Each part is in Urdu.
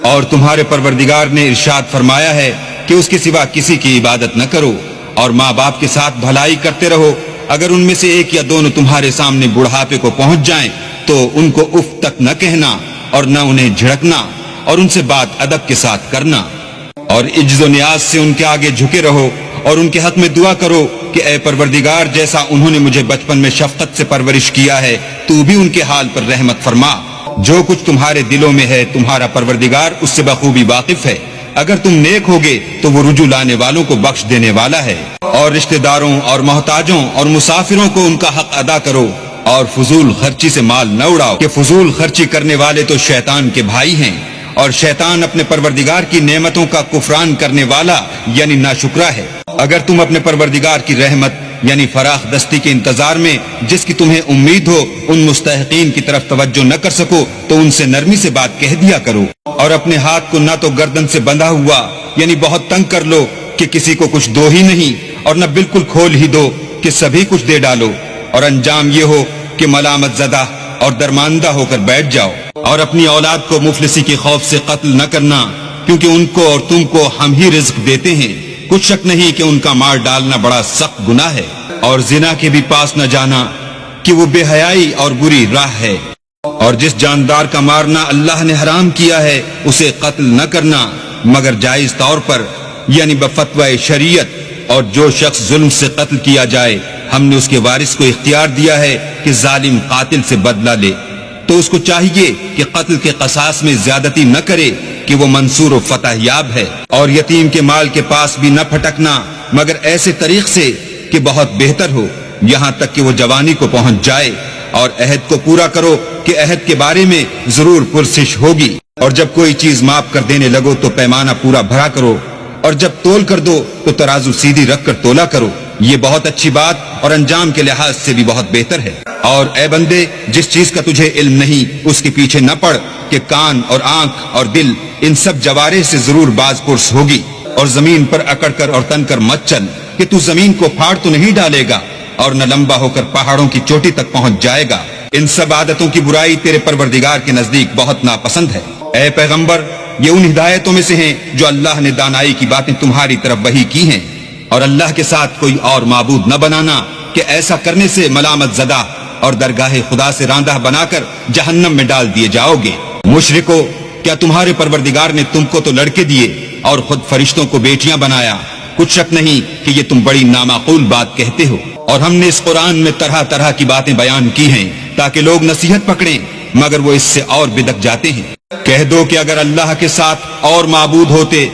اور تمہارے پروردگار نے ارشاد فرمایا ہے کہ اس کے سوا کسی کی عبادت نہ کرو، اور ماں باپ کے ساتھ بھلائی کرتے رہو۔ اگر ان میں سے ایک یا دونوں تمہارے سامنے بڑھاپے کو پہنچ جائیں تو ان کو اف تک نہ کہنا اور نہ انہیں جھڑکنا، اور ان سے بات ادب کے ساتھ کرنا، اور عجز و نیاز سے ان کے آگے جھکے رہو، اور ان کے حق میں دعا کرو کہ اے پروردگار، جیسا انہوں نے مجھے بچپن میں شفقت سے پرورش کیا ہے، تو بھی ان کے حال پر رحمت فرما۔ جو کچھ تمہارے دلوں میں ہے تمہارا پروردگار اس سے بخوبی واقف ہے۔ اگر تم نیک ہوگے تو وہ رجوع لانے والوں کو بخش دینے والا ہے۔ اور رشتہ داروں اور محتاجوں اور مسافروں کو ان کا حق ادا کرو، اور فضول خرچی سے مال نہ اڑاؤ، کہ فضول خرچی کرنے والے تو شیطان کے بھائی ہیں، اور شیطان اپنے پروردگار کی نعمتوں کا کفران کرنے والا یعنی ناشکرا ہے۔ اگر تم اپنے پروردگار کی رحمت یعنی فراخ دستی کے انتظار میں جس کی تمہیں امید ہو ان مستحقین کی طرف توجہ نہ کر سکو تو ان سے نرمی سے بات کہہ دیا کرو، اور اپنے ہاتھ کو نہ تو گردن سے بندھا ہوا یعنی بہت تنگ کر لو کہ کسی کو کچھ دو ہی نہیں، اور نہ بالکل کھول ہی دو کہ سبھی کچھ دے ڈالو، اور انجام یہ ہو کہ ملامت زدہ اور درماندہ ہو کر بیٹھ جاؤ۔ اور اپنی اولاد کو مفلسی کے خوف سے قتل نہ کرنا، کیونکہ ان کو اور تم کو ہم ہی رزق دیتے ہیں، کچھ شک نہیں کہ ان کا مار ڈالنا بڑا سخت گناہ ہے۔ اور زنا کے بھی پاس نہ جانا کہ وہ بے حیائی اور بری راہ ہے۔ اور جس جاندار کا مارنا اللہ نے حرام کیا ہے اسے قتل نہ کرنا مگر جائز طور پر یعنی بفتوی شریعت، اور جو شخص ظلم سے قتل کیا جائے ہم نے اس کے وارث کو اختیار دیا ہے کہ ظالم قاتل سے بدلہ لے، تو اس کو چاہیے کہ قتل کے قصاص میں زیادتی نہ کرے کہ وہ منصور و فتح یاب ہے۔ اور یتیم کے مال کے پاس بھی نہ پھٹکنا مگر ایسے طریق سے کہ بہت بہتر ہو، یہاں تک کہ وہ جوانی کو پہنچ جائے۔ اور عہد کو پورا کرو کہ عہد کے بارے میں ضرور پرسش ہوگی، اور جب کوئی چیز ماپ کر دینے لگو تو پیمانہ پورا بھرا کرو، اور جب تول کر دو تو ترازو سیدھی رکھ کر تولا کرو، یہ بہت اچھی بات اور انجام کے لحاظ سے بھی بہت بہتر ہے۔ اور اے بندے، جس چیز کا تجھے علم نہیں اس کے پیچھے نہ پڑ کہ کان اور آنکھ اور دل ان سب جوارے سے ضرور باز پرس ہوگی، اور زمین پر اکڑ کر اور تن کر مت چل کہ تو زمین کو پھاڑ تو نہیں ڈالے گا اور نہ لمبا ہو کر پہاڑوں کی چوٹی تک پہنچ جائے گا۔ ان سب عادتوں کی برائی تیرے پروردگار کے نزدیک بہت ناپسند ہے۔ اے پیغمبر، یہ ان ہدایتوں میں سے ہیں جو اللہ نے دانائی کی باتیں تمہاری طرف وحی کی ہیں، اور اللہ کے ساتھ کوئی اور معبود نہ بنانا کہ ایسا کرنے سے ملامت زدہ اور درگاہ خدا سے راندہ بنا کر جہنم میں ڈال دیے جاؤ گے۔ مشرکو، کیا تمہارے پروردگار نے تم کو تو لڑکے دیے اور خود فرشتوں کو بیٹیاں بنایا؟ کچھ شک نہیں کہ یہ تم بڑی نامعقول بات کہتے ہو۔ اور ہم نے اس قرآن میں طرح طرح کی باتیں بیان کی ہیں تاکہ لوگ نصیحت پکڑیں، مگر وہ اس سے اور بدک جاتے ہیں۔ کہہ دو کہ اگر اللہ کے ساتھ اور معبود ہوتے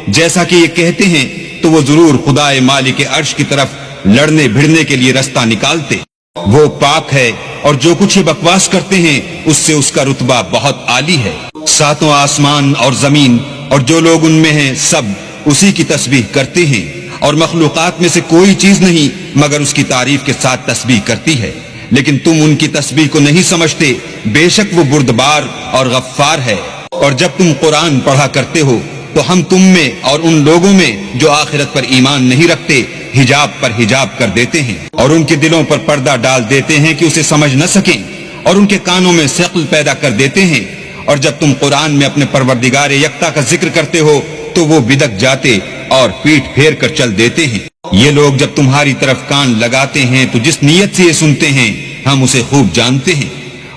جیسا کہ یہ کہتے ہیں تو وہ ضرور خدائے مالک عرش کی طرف لڑنے بھڑنے کے لیے رستہ نکالتے۔ وہ پاک ہے اور جو کچھ یہ بکواس کرتے ہیں اس سے اس کا رتبہ بہت عالی ہے۔ ساتوں آسمان اور زمین اور جو لوگ ان میں ہیں سب اسی کی تسبیح کرتے ہیں، اور مخلوقات میں سے کوئی چیز نہیں مگر اس کی تعریف کے ساتھ تسبیح کرتی ہے، لیکن تم ان کی تسبیح کو نہیں سمجھتے، بے شک وہ بردبار اور غفار ہے۔ اور جب تم قرآن پڑھا کرتے ہو تو ہم تم میں اور ان لوگوں میں جو آخرت پر ایمان نہیں رکھتے حجاب پر حجاب کر دیتے ہیں، اور ان کے دلوں پر پردہ ڈال دیتے ہیں کہ اسے سمجھ نہ سکیں، اور ان کے کانوں میں ثقل پیدا کر دیتے ہیں۔ اور جب تم قرآن میں اپنے پروردگار یکتا کا ذکر کرتے ہو تو وہ بدک جاتے اور پیٹھ پھیر کر چل دیتے ہیں۔ یہ لوگ جب تمہاری طرف کان لگاتے ہیں تو جس نیت سے یہ سنتے ہیں ہم اسے خوب جانتے ہیں،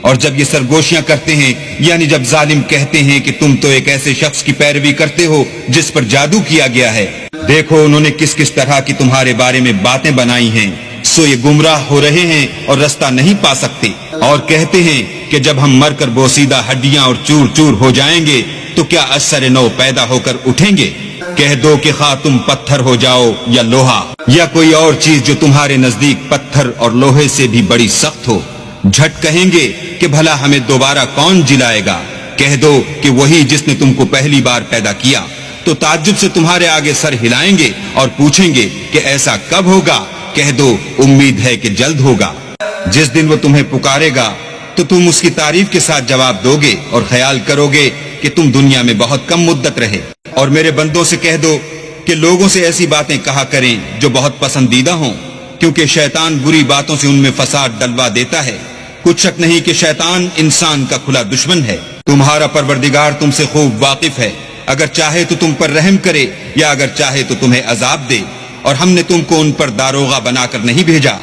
اور جب یہ سرگوشیاں کرتے ہیں یعنی جب ظالم کہتے ہیں کہ تم تو ایک ایسے شخص کی پیروی کرتے ہو جس پر جادو کیا گیا ہے، دیکھو انہوں نے کس کس طرح کی تمہارے بارے میں باتیں بنائی ہیں، سو یہ گمراہ ہو رہے ہیں اور رستہ نہیں پا سکتے۔ اور کہتے ہیں کہ جب ہم مر کر بوسیدہ ہڈیاں اور چور چور ہو جائیں گے تو کیا اثر نو پیدا ہو کر اٹھیں گے؟ کہہ دو کہ خواہ تم پتھر ہو جاؤ یا لوہا یا کوئی اور چیز جو تمہارے نزدیک پتھر اور لوہے سے بھی بڑی سخت ہو، جھٹ کہیں گے کہ بھلا ہمیں دوبارہ کون جلائے گا؟ کہہ دو کہ وہی جس نے تم کو پہلی بار پیدا کیا، تو تعجب سے تمہارے آگے سر ہلائیں گے اور پوچھیں گے کہ ایسا کب ہوگا؟ کہہ دو امید ہے کہ جلد ہوگا۔ جس دن وہ تمہیں پکارے گا تو تم اس کی تعریف کے ساتھ جواب دو گے اور خیال کرو گے کہ تم دنیا میں بہت کم مدت رہے۔ اور میرے بندوں سے کہہ دو کہ لوگوں سے ایسی باتیں کہا کریں جو بہت پسندیدہ ہوں، کیونکہ شیطان بری باتوں سے ان میں فساد ڈلوا دیتا ہے۔ کچھ شک نہیں کہ شیطان انسان کا کھلا دشمن ہے۔ تمہارا پروردگار تم سے خوب واقف ہے، اگر چاہے تو تم پر رحم کرے یا اگر چاہے تو تمہیں عذاب دے، اور ہم نے تم کو ان پر داروغہ بنا کر نہیں بھیجا